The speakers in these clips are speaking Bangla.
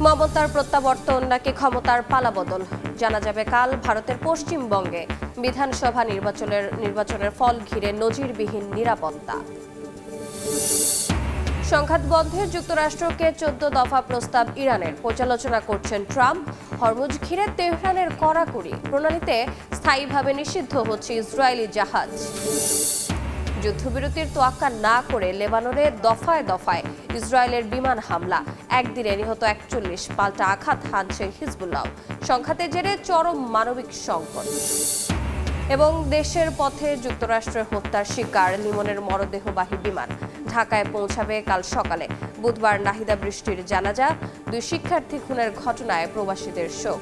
মমতার প্রত্যাবর্তন নাকি ক্ষমতার পালাবদল জানা যাবে কাল। ভারতের পশ্চিমবঙ্গে বিধানসভা নির্বাচনের ফল ঘিরে নজিরবিহীন নিরাপত্তা। সংঘাত বন্ধে যুক্তরাষ্ট্রকে 14 দফা প্রস্তাব ইরানের, পর্যালোচনা করছেন ট্রাম্প। হরমুজ ঘিরে তেহরানের কড়াকড়ি, প্রণালীতে স্থায়ীভাবে নিষিদ্ধ হচ্ছে ইসরায়েলি জাহাজ। যুদ্ধবিরতির তোয়াক্কা না করে লেবাননে দফায় দফায় ইসরায়েলের বিমান হামলা, একদিনে নিহত 41, পাল্টা আঘাত হানছে হিজবুল্লাহ। সংঘাতের জেরে চরম মানবিক সংকট। এবং দেশের পথে যুক্তরাষ্ট্রের হত্যার শিকার লিমনের মরদেহবাহী বিমান ঢাকায় পৌঁছাবে কাল সকালে। বুধবার নাহিদা বৃষ্টির জানাজা, 2 শিক্ষার্থী খুনের ঘটনায় প্রবাসীদের শোক।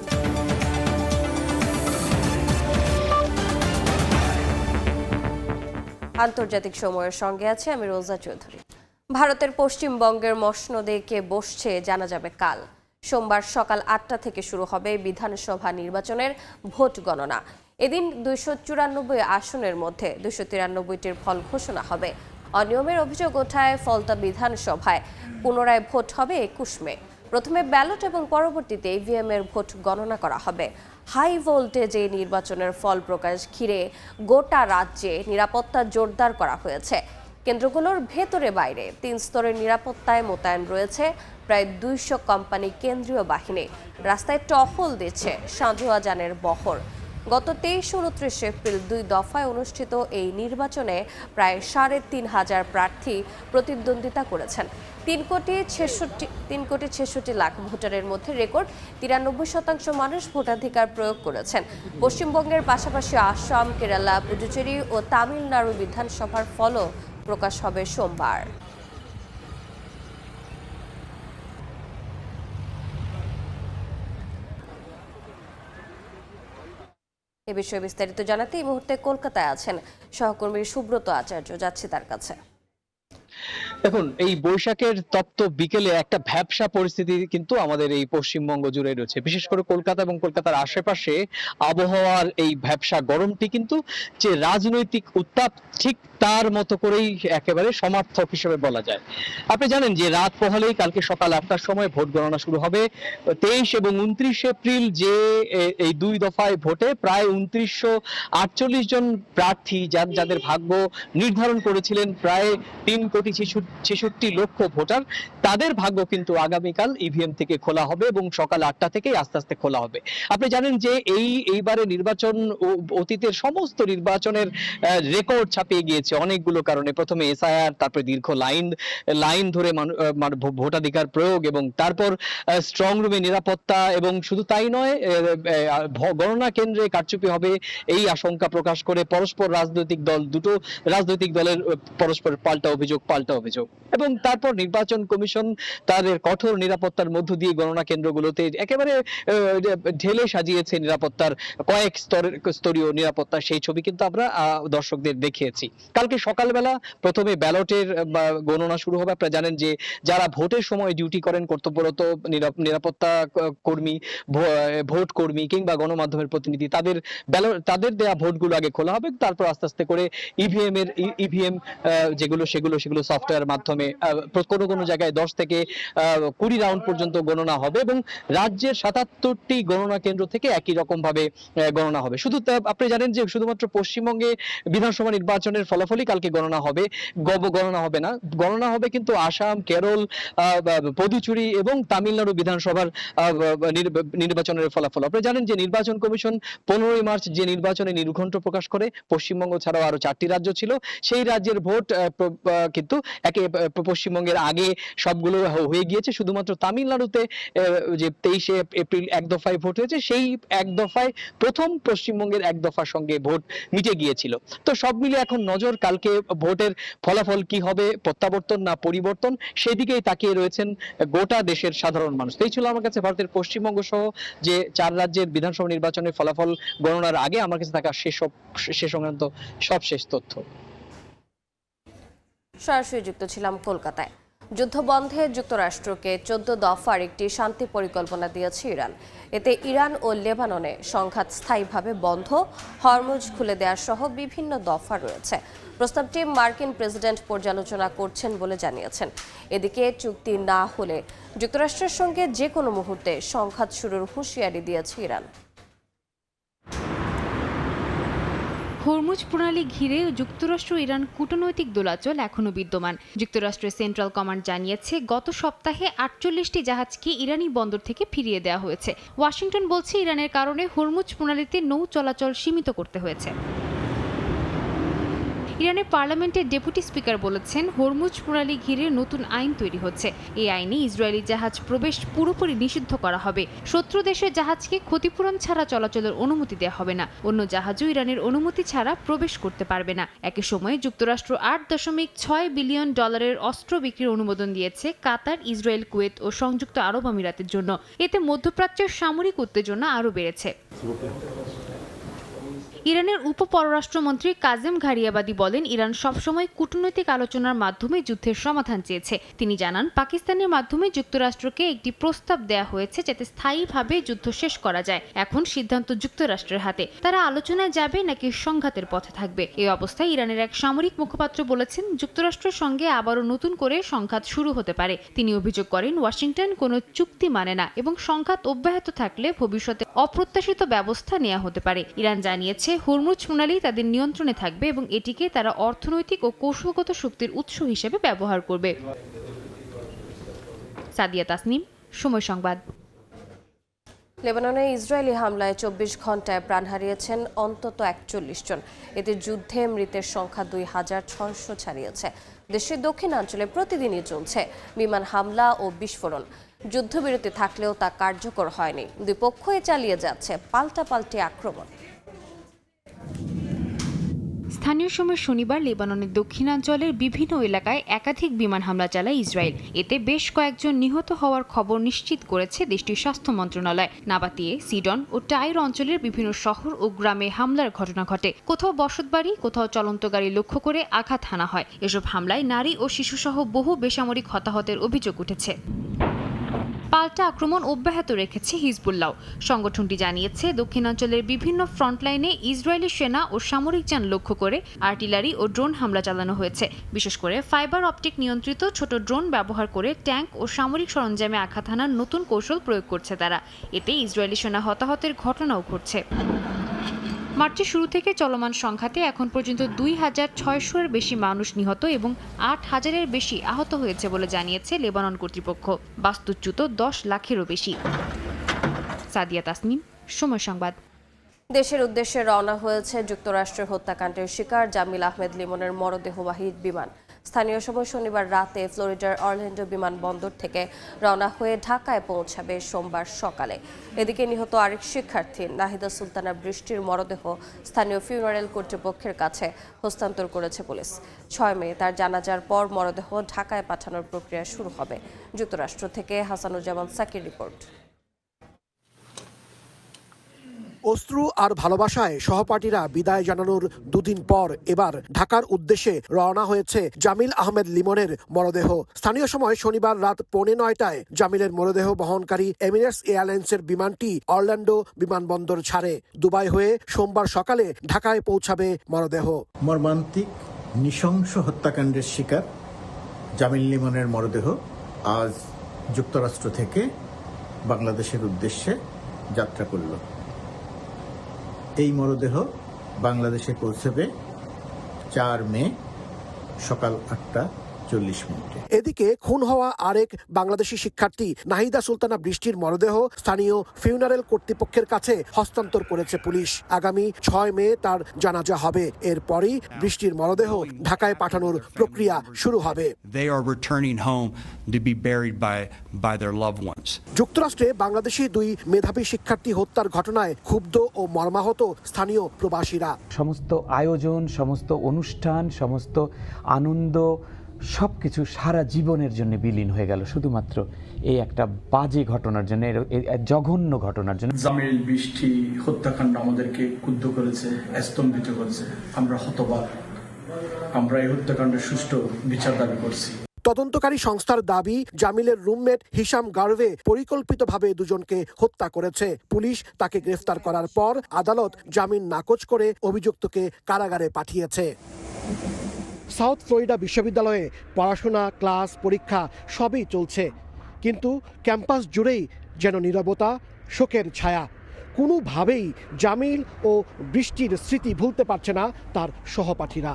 আন্তর্জাতিক সময়ের সঙ্গে আছে আমি রোজা চৌধুরী। ভারতের পশ্চিমবঙ্গের মসনদে কে বসছে জানা যাবে কাল। সোমবার সকাল 8টা থেকে শুরু হবে বিধানসভা নির্বাচনের ভোট গণনা। এদিন 294 আসনের মধ্যে 293টির ফল ঘোষণা হবে। অনিয়মের অভিযোগ ওঠায় ফলতা বিধানসভায় পুনরায় ভোট হবে 21 মে। প্রথমে ব্যালট এবং পরবর্তীতে ইভিএম এর ভোট গণনা করা হবে। হাই ভোল্টেজ এই নির্বাচনের ফল প্রকাশ ঘিরে গোটা রাজ্যে নিরাপত্তা জোরদার করা হয়েছে। কেন্দ্রগুলোর ভেতরে বাইরে 3 স্তরের নিরাপত্তায় মোতায়েন রয়েছে প্রায় 200 কোম্পানি কেন্দ্রীয় বাহিনী। রাস্তায় টহল দিচ্ছে সাঁজোয়া যানের বহর। গত 23 ও 29 এপ্রিল 2 দফায় অনুষ্ঠিত এই নির্বাচনে প্রায় 3,500 প্রার্থী প্রতিদ্বন্দ্বিতা করেছেন। 3 কোটি 66 লাখ ভোটারের মধ্যে রেকর্ড 93% মানুষ ভোটাধিকার প্রয়োগ করেছেন। পশ্চিমবঙ্গের পাশাপাশি আসাম, কেরালা, পুডুচেরি ও তামিলনাড়ু বিধানসভার ফলও প্রকাশ হবে সোমবার। এ বিষয়ে বিস্তারিত জানাতে এই মুহূর্তে কলকাতায় আছেন সহকর্মী সুব্রত আচার্য, যাচ্ছি তার কাছে। দেখুন, এই বৈশাখের তপ্ত বিকেলে একটা ভ্যাপসা পরিস্থিতি কিন্তু আমাদের এই পশ্চিমবঙ্গ জুড়ে রয়েছে। বিশেষ করে কলকাতা এবং কলকাতার আশেপাশে আবহাওয়ার এই ভ্যাপসা গরমটি কিন্তু যে রাজনৈতিক উত্তাপ, ঠিক তার মতো করেই একেবারে সমার্থক হিসেবে বলা যায়। আপনি জানেন যে রাত পোহালেই কালকে সকাল 8টার সময় ভোট গণনা শুরু হবে। 23 এবং 29 এপ্রিল যে এই 2 দফায় ভোটে প্রায় 2948 জন প্রার্থী যাদের ভাগ্য নির্ধারণ করেছিলেন প্রায় 3,66 লক্ষ ভোটার, তাদের ভাগ্য কিন্তু আগামীকাল ইভিএম থেকে খোলা হবে এবং সকাল 8টা থেকেই আস্তে আস্তে খোলা হবে। আপনি জানেন যে এইবারে নির্বাচন অতীতের সমস্ত নির্বাচনের রেকর্ড ছাপিয়ে গিয়েছে অনেকগুলো কারণে। প্রথমে এসআইআর, তারপরে দীর্ঘ লাইন ধরে ভোটাধিকার প্রয়োগ, এবং তারপর স্ট্রং রুমে নিরাপত্তা, এবং শুধু তাই নয়, গণনা কেন্দ্রে কারচুপি হবে এই আশঙ্কা প্রকাশ করে পরস্পর দুটো রাজনৈতিক দলের পরস্পর পাল্টা অভিযোগ, এবং তারপর নির্বাচন কমিশন তাদের কঠোর নিরাপত্তার মধ্য দিয়ে গণনা কেন্দ্রগুলোতে একেবারে ঢেলে সাজিয়েছে নিরাপত্তার কয়েক স্তরীয় নিরাপত্তা। সেই ছবি কিন্তু আমরা দর্শকদের দেখিয়েছি। কালকে সকালবেলা প্রথমে ব্যালটের গণনা শুরু হবে। আপনারা জানেন যে যারা ভোটের সময় ডিউটি করেন, কর্তব্যরত নিরাপত্তা কর্মী, ভোট কর্মী কিংবা গণমাধ্যমের প্রতিনিধি, তাদের দেয়া ভোটগুলো আগে খোলা হবে। তারপর আস্তে আস্তে করে ইভিএম সেগুলো সফটওয়্যার মাধ্যমে কোনো জায়গায় 10 থেকে 20 রাউন্ড পর্যন্ত গণনা হবে, এবং রাজ্যের 77টি গণনা কেন্দ্র থেকে একই রকম ভাবে গণনা হবে। শুধু আপনি জানেন যে শুধুমাত্র পশ্চিমবঙ্গে বিধানসভা নির্বাচনের ফলাফলই কালকে গণনা হবে না, গণনা হবে কিন্তু আসাম, কেরল, পদুচেরি এবং তামিলনাড়ু বিধানসভার নির্বাচনের ফলাফল। আপনি জানেন যে নির্বাচন কমিশন 15ই মার্চ যে নির্বাচনে নির্ঘণ্ট প্রকাশ করে, পশ্চিমবঙ্গ ছাড়াও আরো 4টি রাজ্য ছিল, সেই রাজ্যের ভোট কিন্তু পশ্চিমবঙ্গের আগে সবগুলো হয়ে গিয়েছে। শুধুমাত্র তামিলনাড়ুতে যে 23 এপ্রিল 1 দফায় ভোট হয়েছে, সেই 1 দফায় প্রথম পশ্চিমবঙ্গের 1 দফার সঙ্গে ভোট মিটে গিয়েছিল। তো সব মিলে এখন নজর কালকে ভোটের ফলাফল কি হবে, প্রত্যাবর্তন না পরিবর্তন, সেদিকেই তাকিয়ে রয়েছেন গোটা দেশের সাধারণ মানুষ। এই ছিল আমার কাছে ভারতের পশ্চিমবঙ্গ সহ যে 4 রাজ্যের বিধানসভা নির্বাচনের ফলাফল গণনার আগে আমার কাছে থাকা সে সংক্রান্ত সবশেষ তথ্য। সরাসরি যুক্ত ছিলাম কলকাতায়। যুদ্ধবন্ধে যুক্তরাষ্ট্রকে 14 দফার একটি শান্তি পরিকল্পনা দিয়েছে ইরান। এতে ইরান ও লেবাননে সংঘাত স্থায়ীভাবে বন্ধ, হরমুজ খুলে দেওয়া সহ বিভিন্ন দফা রয়েছে। প্রস্তাবটি মার্কিন প্রেসিডেন্ট পর্যালোচনা করছেন বলে জানিয়েছেন। এদিকে চুক্তি না হলে যুক্তরাষ্ট্রের সঙ্গে যে কোনো মুহূর্তে সংঘাত শুরুর হুঁশিয়ারি দিয়েছে ইরান। হরমুজ প্রণালী ঘিরে যুক্তরাষ্ট্র ইরান কূটনৈতিক দোলাচল এখনও বিদ্যমান। যুক্তরাষ্ট্রের সেন্ট্রাল কমান্ড জানিয়েছে গত সপ্তাহে 48টি জাহাজকে ইরানি বন্দর থেকে ফিরিয়ে দেওয়া হয়েছে। ওয়াশিংটন বলছে ইরানের কারণে হরমুজ প্রণালীতে নৌ চলাচল সীমিত করতে হয়েছে। ইরানের পার্লামেন্টের ডেপুটি স্পিকার বলেছেন হরমুজ প্রণালী ঘিরে নতুন আইন তৈরি হচ্ছে। এই আইনে ইসরায়েলি জাহাজ প্রবেশ পুরোপুরি নিষিদ্ধ করা হবে। শত্রু দেশের জাহাজকে ক্ষতিপূরণ ছাড়া চলাচলের অনুমতি দেওয়া হবে না। অন্য জাহাজও ইরানের অনুমতি ছাড়া প্রবেশ করতে পারবে না। একই সময়ে যুক্তরাষ্ট্র $8.6 বিলিয়ন অস্ত্র বিক্রির অনুমোদন দিয়েছে কাতার, ইসরায়েল, কুয়েত ও সংযুক্ত আরব আমিরাতের জন্য। এতে মধ্যপ্রাচ্যের সামরিক উত্তেজনা আরও বেড়েছে। ইরানের উপ পররাষ্ট্রমন্ত্রী কাজেম ঘারিয়াবাদি বলেন ইরান সবসময় কূটনৈতিক আলোচনার মাধ্যমে যুদ্ধের সমাধান চেয়েছে। তিনি জানান পাকিস্তানের মাধ্যমে যুক্তরাষ্ট্রকে একটি প্রস্তাব দেয়া হয়েছে যাতে স্থায়ীভাবে যুদ্ধ শেষ করা যায়। এখন সিদ্ধান্ত যুক্তরাষ্ট্রের হাতে, তারা আলোচনায় যাবে নাকি সংঘাতের পথে থাকবে। এই অবস্থায় ইরানের এক সামরিক মুখপাত্র বলেছেন যুক্তরাষ্ট্রের সঙ্গে আবারও নতুন করে সংঘাত শুরু হতে পারে। তিনি অভিযোগ করেন ওয়াশিংটন কোনো চুক্তি মানে না এবং সংঘাত অব্যাহত থাকলে ভবিষ্যতে অপ্রত্যাশিত ব্যবস্থা নেওয়া হতে পারে। ইরান জানিয়েছে হরমুজ প্রণালী তাদের নিয়ন্ত্রণে থাকবে এবং এটিকে তারা অর্থনৈতিক ও কৌশলগত শক্তির উৎস হিসেবে ব্যবহার করবে। সাদিয়া তাসনিম, সময় সংবাদ। লেবাননে ইসরায়েলি হামলায় 24 ঘন্টায় প্রাণ হারিয়েছেন অন্তত 41 জন। এতে যুদ্ধে মৃতের সংখ্যা 2600 ছাড়িয়েছে। দেশের দক্ষিণাঞ্চলে প্রতিদিনই চলছে বিমান হামলা ও বিস্ফোরণ। যুদ্ধবিরতি থাকলেও তা কার্যকর হয়নি। দুই পক্ষই চালিয়ে যাচ্ছে পাল্টাপাল্টি আক্রমণ। স্থানীয় সময় শনিবার লেবাননের দক্ষিণাঞ্চলের বিভিন্ন এলাকায় একাধিক বিমান হামলা চালায় ইসরায়েল। এতে বেশ কয়েকজন নিহত হওয়ার খবর নিশ্চিত করেছে দেশটির স্বাস্থ্য মন্ত্রণালয়। নাবাতিয়ে, সিডন ও টাইর অঞ্চলের বিভিন্ন শহর ও গ্রামে হামলার ঘটনা ঘটে। কোথাও বসতবাড়ি, কোথাও চলন্ত গাড়ি লক্ষ্য করে আঘাত হানা হয়। এসব হামলায় নারী ও শিশুসহ বহু বেসামরিক হতাহতের অভিযোগ উঠেছে। পাল্টা আক্রমণ অব্যাহত রেখেছে হিজবুল্লাহ। সংগঠনটি জানিয়েছে দক্ষিণাঞ্চলের বিভিন্ন ফ্রন্টলাইনে ইসরায়েলি সেনা ও সামরিক যান লক্ষ্য করে আর্টিলারি ও ড্রোন হামলা চালানো হয়েছে। বিশেষ করে ফাইবার অপটিক নিয়ন্ত্রিত ছোট ড্রোন ব্যবহার করে ট্যাঙ্ক ও সামরিক সরঞ্জামে আঘাত হানার নতুন কৌশল প্রয়োগ করছে তারা। এতে ইসরায়েলি সেনা হতাহতের ঘটনাও ঘটছে। মার্চের শুরু থেকে চলমান সংঘাতে এখন পর্যন্ত 2600-এর বেশি মানুষ নিহত এবং 8000-এর বেশি আহত হয়েছে বলে জানিয়েছে লেবানন কর্তৃপক্ষ। বাস্তুচ্যুত 10 লাখেরও বেশি। সাদিয়া তাসনিম, সময় সংবাদ। দেশের উদ্দেশ্যে রওনা হয়েছে যুক্তরাষ্ট্রের হত্যাকাণ্ডের শিকার জামিল আহমেদ লিমনের মরদেহবাহী বিমান। স্থানীয় সময় শনিবার রাতে ফ্লোরিডার অরল্যান্ডো বিমানবন্দর থেকে রওনা হয়ে ঢাকায় পৌঁছাবে সোমবার সকালে। এদিকে নিহত আরেক শিক্ষার্থী নাহিদা সুলতানা বৃষ্টির মরদেহ স্থানীয় ফিউনারেল কর্তৃপক্ষের কাছে হস্তান্তর করেছে পুলিশ। 6 মে তার জানাজার পর মরদেহ ঢাকায় পাঠানোর প্রক্রিয়া শুরু হবে। যুক্তরাষ্ট্র থেকে হাসানুজ্জামান সাকির রিপোর্ট। অশ্রু আর ভালোবাসায় সহপাঠীরা বিদায় জানানোর দুদিন পর এবার ঢাকার উদ্দেশ্যে রওনা হয়েছে জামিল আহমেদ লিমনের মরদেহ। স্থানীয় সময় শনিবার রাত 8:45টায় জামিলের মরদেহ বহনকারী এমিরেটস এয়ারলাইন্সের বিমানটি অরল্যান্ডো বিমানবন্দর ছাড়ে। দুবাই হয়ে সোমবার সকালে ঢাকায় পৌঁছাবে মরদেহ। মর্মান্তিক নৃশংস হত্যাকাণ্ডের শিকার জামিল লিমনের মরদেহ আজ যুক্তরাষ্ট্র থেকে বাংলাদেশের উদ্দেশ্যে যাত্রা করল। এই মরদেহ বাংলাদেশে পৌঁছবে 4 মে সকাল 8:40। এদিকে খুন হওয়া আরেক বাংলাদেশি শিক্ষার্থী নাহিদা সুলতানা বৃষ্টির মরদেহ স্থানীয় ফিউনারেল কর্তৃপক্ষের কাছে হস্তান্তর করেছে পুলিশ। আগামী 6 মে তার জানাজা হবে। এরপরই বৃষ্টির মরদেহ ঢাকায় পাঠানোর প্রক্রিয়া শুরু হবে। যুক্তরাষ্ট্রে বাংলাদেশি 2 মেধাবী শিক্ষার্থী হত্যার ঘটনায় ক্ষুব্ধ ও মর্মাহত স্থানীয় প্রবাসীরা। সমস্ত আয়োজন, সমস্ত অনুষ্ঠান, সমস্ত আনন্দ সবকিছু সারা জীবনের জন্য বিলীন হয়ে গেল শুধুমাত্র এই একটা বাজে ঘটনার জন্য, জঘন্য ঘটনার জন্য। জামিল বৃষ্টি হত্যাকাণ্ড আমাদেরকে ক্ষুব্ধ করেছে, স্তম্ভিত করেছে। আমরা হতবাক। আমরা এই হত্যাকাণ্ডের সুষ্ঠু বিচার দাবি করছি। তদন্তকারী সংস্থার দাবি, জামিলের রুমমেট হিশাম গার্ভে পরিকল্পিতভাবে দুজনকে হত্যা করেছে। পুলিশ তাকে গ্রেফতার করার পর আদালত জামিন নাকচ করে অভিযুক্তকে কারাগারে পাঠিয়েছে। সাউথ ফ্লোরিডা বিশ্ববিদ্যালয়ে পড়াশোনা, ক্লাস, পরীক্ষা সবই চলছে, কিন্তু ক্যাম্পাস জুড়েই যেন নীরবতা, শোকের ছায়া। কোনোভাবেই জামিল ও বৃষ্টির স্মৃতি ভুলতে পারছে না তার সহপাঠীরা।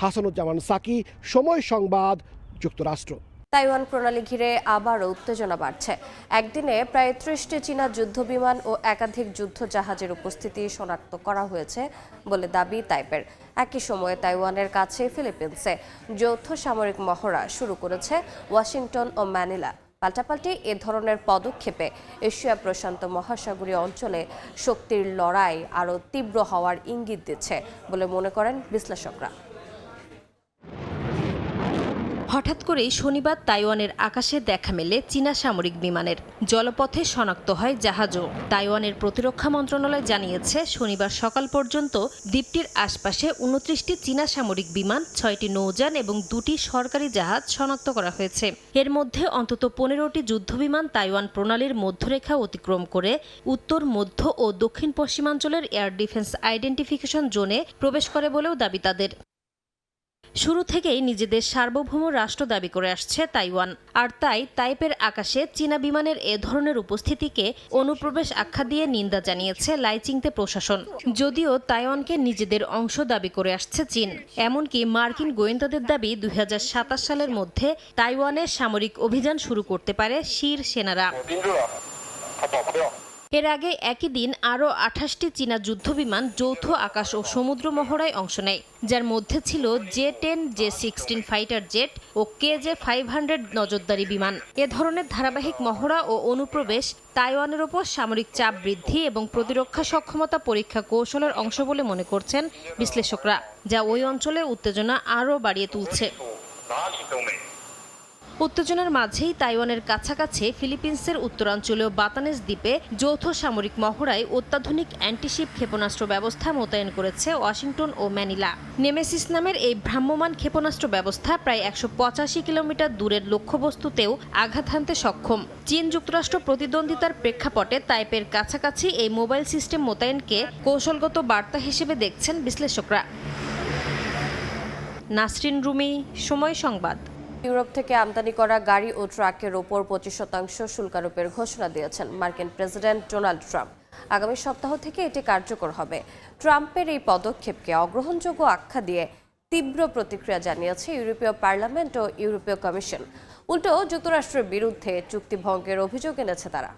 হাসানুজ্জামান সাকি, সময় সংবাদ, যুক্তরাষ্ট্র। তাইওয়ান প্রণালী ঘিরে আবারও উত্তেজনা বাড়ছে। একদিনে প্রায় 30টি চীনা যুদ্ধবিমান ও একাধিক যুদ্ধ জাহাজের উপস্থিতি শনাক্ত করা হয়েছে বলে দাবি তাইপের। একই সময়ে তাইওয়ানের কাছে ফিলিপিন্সে যৌথ সামরিক মহড়া শুরু করেছে ওয়াশিংটন ও ম্যানিলা। পাল্টাপাল্টি এ ধরনের পদক্ষেপে এশিয়া প্রশান্ত মহাসাগরীয় অঞ্চলে শক্তির লড়াই আরও তীব্র হওয়ার ইঙ্গিত দিচ্ছে বলে মনে করেন বিশ্লেষকরা। হঠাৎ করেই শনিবার তাইওয়ানের আকাশে দেখা মেলে চীনা সামরিক বিমানের। জলপথে শনাক্ত হয় জাহাজও। তাইওয়ানের প্রতিরক্ষা মন্ত্রণালয় জানিয়েছে, শনিবার সকাল পর্যন্ত দ্বীপটির আশপাশে 29টি চীনা সামরিক বিমান, 6টি নৌযান এবং 2টি সরকারি জাহাজ শনাক্ত করা হয়েছে। এর মধ্যে অন্তত 15টি যুদ্ধবিমান তাইওয়ান প্রণালীর মধ্যরেখা অতিক্রম করে উত্তর, মধ্য ও দক্ষিণ পশ্চিমাঞ্চলের এয়ার ডিফেন্স আইডেন্টিফিকেশন জোনে প্রবেশ করে বলেও দাবি তাদের। শুরু থেকেই নিজেদের সার্বভৌম রাষ্ট্র দাবি করে আসছে তাইওয়ান, আর তাই তাইপের আকাশে চীনা বিমানের এ ধরনের উপস্থিতিকে অনুপ্রবেশ আখ্যা দিয়ে নিন্দা জানিয়েছে লাইচিংতে প্রশাসন। যদিও তাইওয়ানকে নিজেদের অংশ দাবি করে আসছে চীন। এমনকি মার্কিন গোয়েন্দাদের দাবি 2027 সালের মধ্যে তাইওয়ানে সামরিক অভিযান শুরু করতে পারে শির সেনারা। এর আগে একই দিন আরও 28টি চীনা যুদ্ধবিমান যৌথ আকাশ ও সমুদ্র মহড়ায় অংশ নেয়, যার মধ্যে ছিল J-10, J-16 ফাইটার জেট ও KJ-500 নজরদারি বিমান। এ ধরনের ধারাবাহিক মহড়া ও অনুপ্রবেশ তাইওয়ানের ওপর সামরিক চাপ বৃদ্ধি এবং প্রতিরক্ষা সক্ষমতা পরীক্ষা কৌশলের অংশ বলে মনে করছেন বিশ্লেষকরা, যা ওই অঞ্চলে উত্তেজনা আরও বাড়িয়ে তুলছে। উত্তেজনার মাঝেই তাইওয়ানের কাছাকাছি ফিলিপিন্সের উত্তরাঞ্চলীয় বাতানেস দ্বীপে যৌথ সামরিক মহড়ায় অত্যাধুনিক অ্যান্টিশিপ ক্ষেপণাস্ত্র ব্যবস্থা মোতায়েন করেছে ওয়াশিংটন ও ম্যানিলা। নেমেসিস নামের এই ভ্রাম্যমাণ ক্ষেপণাস্ত্র ব্যবস্থা প্রায় 185 কিলোমিটার দূরের লক্ষ্যবস্তুতেও আঘাত হানতে সক্ষম। চীন যুক্তরাষ্ট্র প্রতিদ্বন্দ্বিতার প্রেক্ষাপটে তাইপের কাছাকাছি এই মোবাইল সিস্টেম মোতায়েনকে কৌশলগত বার্তা হিসেবে দেখছেন বিশ্লেষকরা। নাসরিন রুমি, সময় সংবাদ। ইউরোপ থেকে আমদানি করা গাড়ি ও ট্রাকের ওপর 25% শুল্ক আরোপের ঘোষণা দিয়েছেন মার্কিন প্রেসিডেন্ট ডোনাল্ড ট্রাম্প। আগামী সপ্তাহ থেকে এটি কার্যকর হবে। ট্রাম্পের এই পদক্ষেপকে অগ্রহণযোগ্য আখ্যা দিয়ে তীব্র প্রতিক্রিয়া জানিয়েছে ইউরোপীয় পার্লামেন্ট ও ইউরোপীয় কমিশন। উল্টো যুক্তরাষ্ট্রের বিরুদ্ধে চুক্তি ভঙ্গের অভিযোগ এনেছে তারা।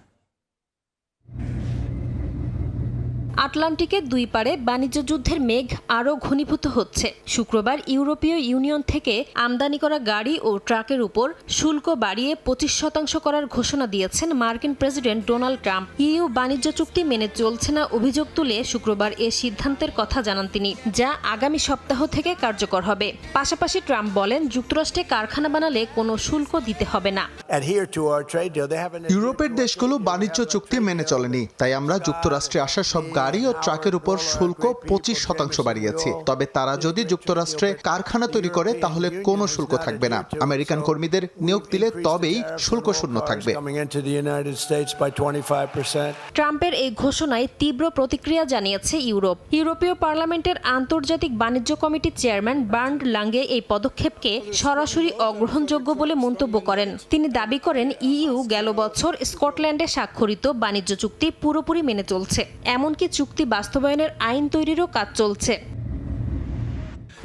আটলান্টিকের দুই পারে বাণিজ্য যুদ্ধের মেঘ আরও ঘনীভূত হচ্ছে। শুক্রবার ইউরোপীয় ইউনিয়ন থেকে আমদানি করা গাড়ি ও ট্রাকের উপর শুল্ক বাড়িয়ে 25% করার ঘোষণা দিয়েছেন মার্কিন প্রেসিডেন্ট ডোনাল্ড ট্রাম্প। ইইউ বাণিজ্য চুক্তি মেনে চলছে না অভিযোগ তুলে শুক্রবার এ সিদ্ধান্তের কথা জানান তিনি, যা আগামী সপ্তাহ থেকে কার্যকর হবে। পাশাপাশি ট্রাম্প বলেন, যুক্তরাষ্ট্রে কারখানা বানালে কোনো শুল্ক দিতে হবে না। ইউরোপের দেশগুলো বাণিজ্য চুক্তি মেনে চলেনি, তাই আমরা যুক্তরাষ্ট্রে আসা সব গাড়ি ও ট্রাকের উপর শুল্ক 25% বাড়িয়েছি। তবে তারা যদি যুক্তরাষ্ট্রে কারখানা তৈরি করে তাহলে কোনো শুল্ক থাকবে না। আমেরিকান কর্মীদের নিয়োগ দিলে তবেই শুল্ক শূন্য থাকবে। ট্রাম্পের এই ঘোষণায় তীব্র প্রতিক্রিয়া জানিয়েছে ইউরোপ। ইউরোপীয় পার্লামেন্টের আন্তর্জাতিক বাণিজ্য কমিটির চেয়ারম্যান বার্ন্ড লাঙ্গে এই পদক্ষেপকে সরাসরি অগ্রহণযোগ্য বলে মন্তব্য করেন। তিনি দাবি করেন, ইইউ গেল বছর স্কটল্যান্ডে স্বাক্ষরিত বাণিজ্য চুক্তি পুরোপুরি মেনে চলছে, এমনকি চুক্তি বাস্তবায়নের আইন তৈরিরও কাজ চলছে।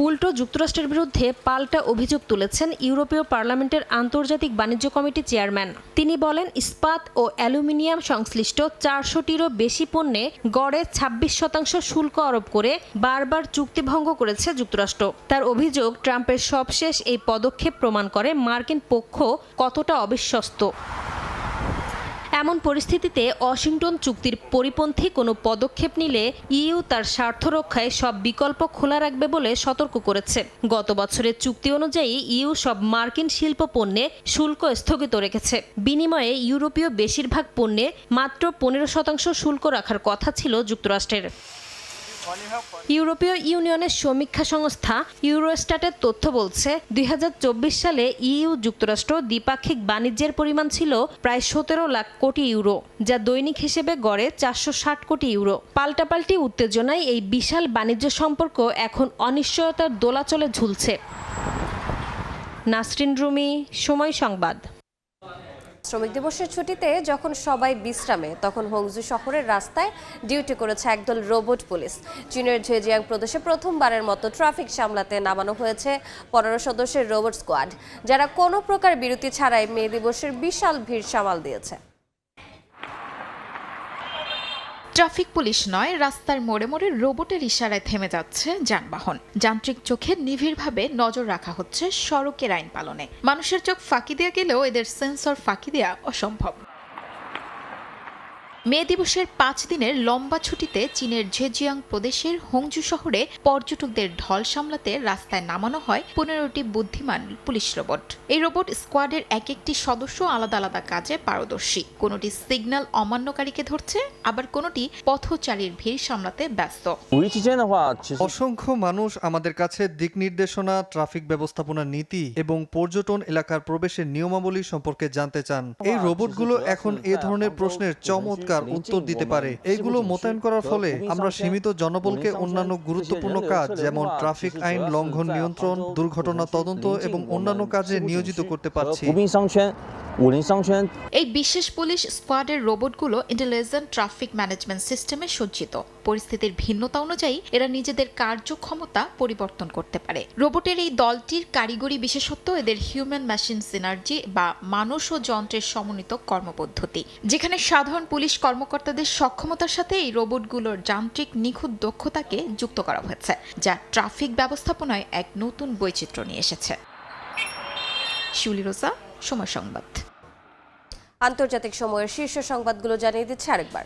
উল্টো যুক্তরাষ্ট্রের বিরুদ্ধে পাল্টা অভিযোগ তুলেছেন ইউরোপীয় পার্লামেন্টের আন্তর্জাতিক বাণিজ্য কমিটির চেয়ারম্যান। তিনি বলেন, ইস্পাত ও অ্যালুমিনিয়াম সংশ্লিষ্ট 400টিরও বেশি পণ্যে গড়ে 26% শুল্ক আরোপ করে বারবার চুক্তি ভঙ্গ করেছে যুক্তরাষ্ট্র। তার অভিযোগ, ট্রাম্পের সবশেষ এই পদক্ষেপ প্রমাণ করে মার্কিন পক্ষ কতটা অবিশ্বস্ত। এমন পরিস্থিতিতে ওয়াশিংটন চুক্তির পরিপন্থী কোনো পদক্ষেপ নিলে ইইউ তার স্বার্থ রক্ষায় সব বিকল্প খোলা রাখবে বলে সতর্ক করেছে। গত বছরের চুক্তি অনুযায়ী ইইউ সব মার্কিন শিল্প পণ্যে শুল্ক স্থগিত রেখেছে। বিনিময়ে ইউরোপীয় বেশিরভাগ পণ্যে মাত্র 15% শুল্ক রাখার কথা ছিল যুক্তরাষ্ট্রের। ইউরোপীয় ইউনিয়নের সমীক্ষা সংস্থা ইউরোস্ট্যাটের তথ্য বলছে 2024 সালে ইইউ যুক্তরাষ্ট্র দ্বিপাক্ষিক বাণিজ্যের পরিমাণ ছিল প্রায় 17 লাখ কোটি ইউরো, যা দৈনিক হিসেবে গড়ে 460 কোটি ইউরো। পাল্টাপাল্টি উত্তেজনায় এই বিশাল বাণিজ্য সম্পর্ক এখন অনিশ্চয়তার দোলাচলে ঝুলছে। নাসরিন রুমি, সময় সংবাদ। শ্রমিক দিবসের ছুটিতে যখন সবাই বিশ্রামে, তখন হংজু শহরের রাস্তায় ডিউটি করেছে একদল রোবট পুলিশ। চীনের ঝেজিয়াং প্রদেশে প্রথমবারের মতো ট্রাফিক সামলাতে নামানো হয়েছে 15 সদস্যের রোবট স্কোয়াড, যারা কোনো প্রকার বিরতি ছাড়াই মে দিবসের বিশাল ভিড় সামাল দিয়েছে। ট্রাফিক পুলিশ নয়, রাস্তার মোড়ে মোড়ে রোবটের ইশারায় থেমে যাচ্ছে যানবাহন। যান্ত্রিক চোখে নিবিড়ভাবে নজর রাখা হচ্ছে সড়কের আইন পালনে। মানুষের চোখ ফাঁকি দিয়ে গেলেও এদের সেন্সর ফাঁকি দেওয়া অসম্ভব। মে দিবসের 5 দিনের লম্বা ছুটিতে চীনের ঝেজিয়াং প্রদেশের হংজু শহরে পর্যটকদের ঢল সামলাতে রাস্তায় নামানো হয় 15টি বুদ্ধিমান পুলিশ রোবট। এই রোবট স্কোয়াডের এক একটি সদস্য আলাদা আলাদা কাজে পারদর্শী। কোনোটি সিগন্যাল অমান্যকারীকে ধরছে, আবার কোনোটি পথচারীর ভিড় সামলাতে ব্যস্ত। অসংখ্য মানুষ আমাদের কাছে দিক নির্দেশনা, ট্রাফিক ব্যবস্থাপনা নীতি এবং পর্যটন এলাকার প্রবেশের নিয়মাবলী সম্পর্কে জানতে চান। এই রোবটগুলো এখন এ ধরনের প্রশ্নের চমৎকার উত্তর দিতে পারে। এইগুলো মোতায়েন করার ফলে আমরা সীমিত জনবলকে অন্যান্য গুরুত্বপূর্ণ কাজ যেমন ট্রাফিক আইন লঙ্ঘন নিয়ন্ত্রণ, দুর্ঘটনা তদন্ত এবং অন্যান্য কাজে নিয়োজিত করতে পারছি। এই বিশেষ পুলিশ স্কোয়াডের রোবটগুলো ইন্টেলিজেন্ট ট্রাফিক ম্যানেজমেন্ট সিস্টেমে সজ্জিত। পরিস্থিতির ভিন্নতা অনুযায়ী এরা নিজেদের কার্যক্ষমতা পরিবর্তন করতে পারে। রোবটের এই দলটির কারিগরি বিশেষত্ব এদের হিউম্যান মেশিন সিনার্জি বা মানুষ ও যন্ত্রের সমন্বিত কর্মপদ্ধতি, যেখানে সাধারণ পুলিশ কর্মকর্তাদের সক্ষমতার সাথে এই রোবটগুলোর যান্ত্রিক নিখুঁত দক্ষতাকে যুক্ত করা হয়েছে, যা ট্রাফিক ব্যবস্থাপনায় এক নতুন বৈচিত্র্য নিয়ে এসেছে। শিউলি রোজা, সময় সংবাদ। আন্তর্জাতিক সময়ের শীর্ষ সংবাদগুলো জানিয়ে দিচ্ছে আরেকবার।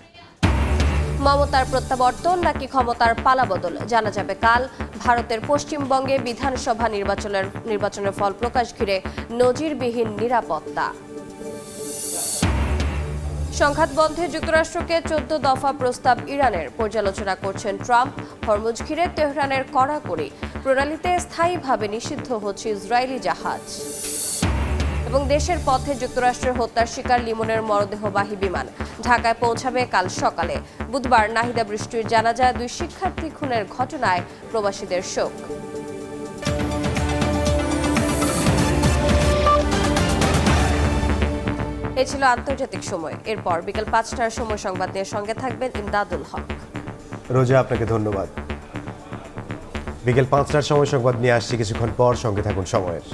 মমতার প্রত্যাবর্তন নাকি ক্ষমতার পালাবদল জানা যাবে কাল। ভারতের পশ্চিমবঙ্গে বিধানসভা নির্বাচনের ফল প্রকাশ ঘিরে নজিরবিহীন নিরাপত্তা। সংঘাত বন্ধে যুক্তরাষ্ট্রকে 14 দফা প্রস্তাব ইরানের, পর্যালোচনা করছেন ট্রাম্প। হরমুজ ঘিরে তেহরানের কড়াকড়ি, প্রণালীতে স্থায়ীভাবে নিষিদ্ধ হচ্ছে ইসরায়েলি জাহাজ। এবং দেশের পথে যুক্তরাষ্ট্রের হত্যার শিকার লিমনের মরদেহবাহী বিমান ঢাকায় পৌঁছাবে কাল সকালে। বুধবার নাহিদা বৃষ্টির জানাজায় 2 শিক্ষার্থী খুনের ঘটনায় প্রবাসীদের শোক। এ ছিল আন্তর্জাতিক সময়। এরপর বিকেল 5টার সময় সংবাদ নিয়ে সঙ্গে থাকবেন ইমদাদুল হক। রোজা, আপনাকে ধন্যবাদ। বিকেল 5টার সময় সংবাদ নিয়ে আসছি কিছুক্ষণ পর, সঙ্গে থাকুন সময়ের।